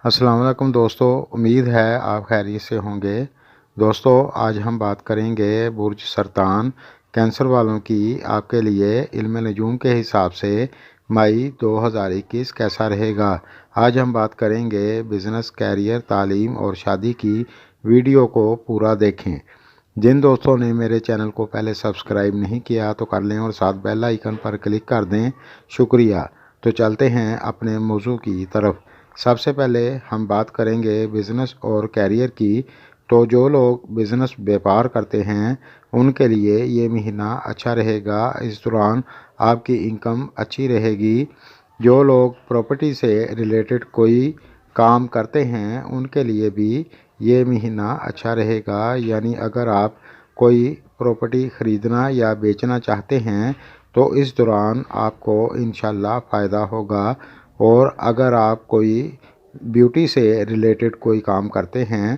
अस्सलाम वालेकुम दोस्तों, उम्मीद है आप खैरियत से होंगे। दोस्तों, आज हम बात करेंगे बुर्ज सरतान कैंसर वालों की आपके लिए इल्म नजूम के हिसाब से मई 2021 कैसा रहेगा। आज हम बात करेंगे बिज़नेस, कैरियर, तालीम और शादी की। वीडियो को पूरा देखें। जिन दोस्तों ने मेरे चैनल को पहले सब्सक्राइब नहीं किया तो कर लें और साथ बेल आइकन पर क्लिक कर दें, शुक्रिया। तो चलते हैं अपने मौजू की तरफ। सबसे पहले हम बात करेंगे बिज़नेस और कैरियर की। तो जो लोग बिज़नेस व्यापार करते हैं उनके लिए ये महीना अच्छा रहेगा। इस दौरान आपकी इनकम अच्छी रहेगी। जो लोग प्रॉपर्टी से रिलेटेड कोई काम करते हैं उनके लिए भी ये महीना अच्छा रहेगा। यानी अगर आप कोई प्रॉपर्टी ख़रीदना या बेचना चाहते हैं तो इस दौरान आपको इंशाल्लाह फ़ायदा होगा। और अगर आप कोई ब्यूटी से रिलेटेड कोई काम करते हैं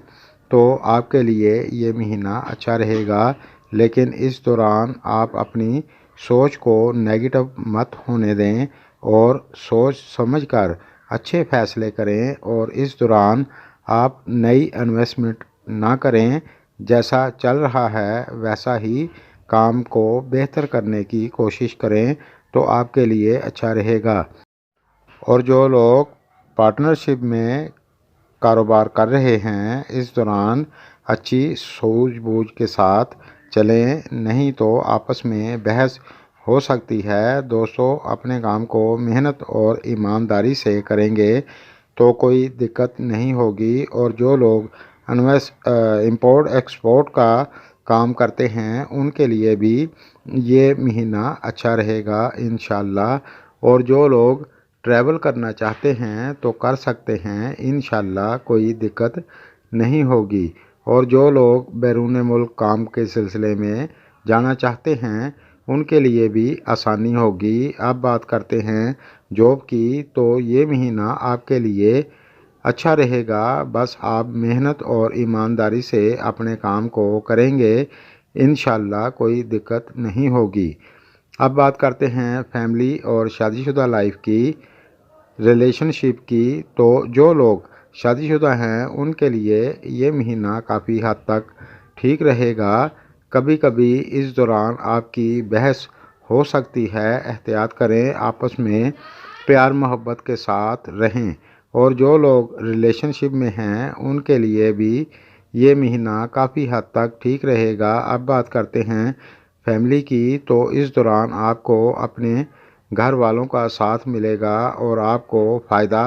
तो आपके लिए ये महीना अच्छा रहेगा। लेकिन इस दौरान आप अपनी सोच को नेगेटिव मत होने दें और सोच समझकर अच्छे फ़ैसले करें। और इस दौरान आप नई इन्वेस्टमेंट ना करें। जैसा चल रहा है वैसा ही काम को बेहतर करने की कोशिश करें तो आपके लिए अच्छा रहेगा। और जो लोग पार्टनरशिप में कारोबार कर रहे हैं इस दौरान अच्छी सूझबूझ के साथ चलें, नहीं तो आपस में बहस हो सकती है। दोस्तों, अपने काम को मेहनत और ईमानदारी से करेंगे तो कोई दिक्कत नहीं होगी। और जो लोग इंपोर्ट एक्सपोर्ट का काम करते हैं उनके लिए भी ये महीना अच्छा रहेगा इंशाल्लाह। और जो लोग ट्रैवल करना चाहते हैं तो कर सकते हैं इंशाल्लाह, कोई दिक्कत नहीं होगी। और जो लोग बैरून मुल्क काम के सिलसिले में जाना चाहते हैं उनके लिए भी आसानी होगी। अब बात करते हैं जॉब की। तो ये महीना आपके लिए अच्छा रहेगा। बस आप मेहनत और ईमानदारी से अपने काम को करेंगे, इंशाल्लाह कोई दिक्कत नहीं होगी। अब बात करते हैं फैमिली और शादीशुदा लाइफ की, रिलेशनशिप की। तो जो लोग शादीशुदा हैं उनके लिए ये महीना काफ़ी हद तक ठीक रहेगा। कभी कभी इस दौरान आपकी बहस हो सकती है, एहतियात करें, आपस में प्यार मोहब्बत के साथ रहें। और जो लोग रिलेशनशिप में हैं उनके लिए भी ये महीना काफ़ी हद तक ठीक रहेगा। अब बात करते हैं फैमिली की। तो इस दौरान आपको अपने घर वालों का साथ मिलेगा और आपको फ़ायदा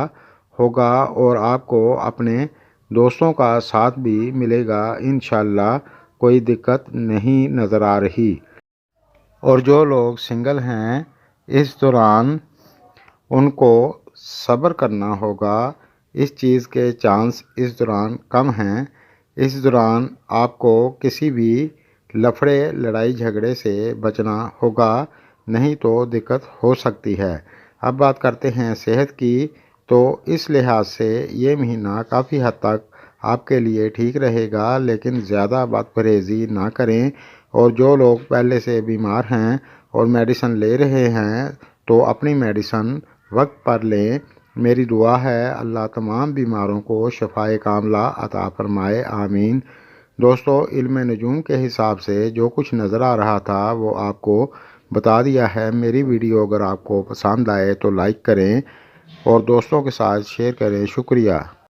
होगा। और आपको अपने दोस्तों का साथ भी मिलेगा इंशाल्लाह, कोई दिक्कत नहीं नज़र आ रही। और जो लोग सिंगल हैं इस दौरान उनको सब्र करना होगा। इस चीज़ के चांस इस दौरान कम हैं। इस दौरान आपको किसी भी लफड़े लड़ाई झगड़े से बचना होगा, नहीं तो दिक्कत हो सकती है। अब बात करते हैं सेहत की। तो इस लिहाज से ये महीना काफ़ी हद तक आपके लिए ठीक रहेगा, लेकिन ज़्यादा बदपरहेज़ी ना करें। और जो लोग पहले से बीमार हैं और मेडिसिन ले रहे हैं तो अपनी मेडिसिन वक्त पर लें। मेरी दुआ है अल्लाह तमाम बीमारों को शफाए कामला अता फरमाए, आमीन। दोस्तों, इल्म नजूम के हिसाब से जो कुछ नज़र आ रहा था वो आपको बता दिया है। मेरी वीडियो अगर आपको पसंद आए तो लाइक करें और दोस्तों के साथ शेयर करें, शुक्रिया।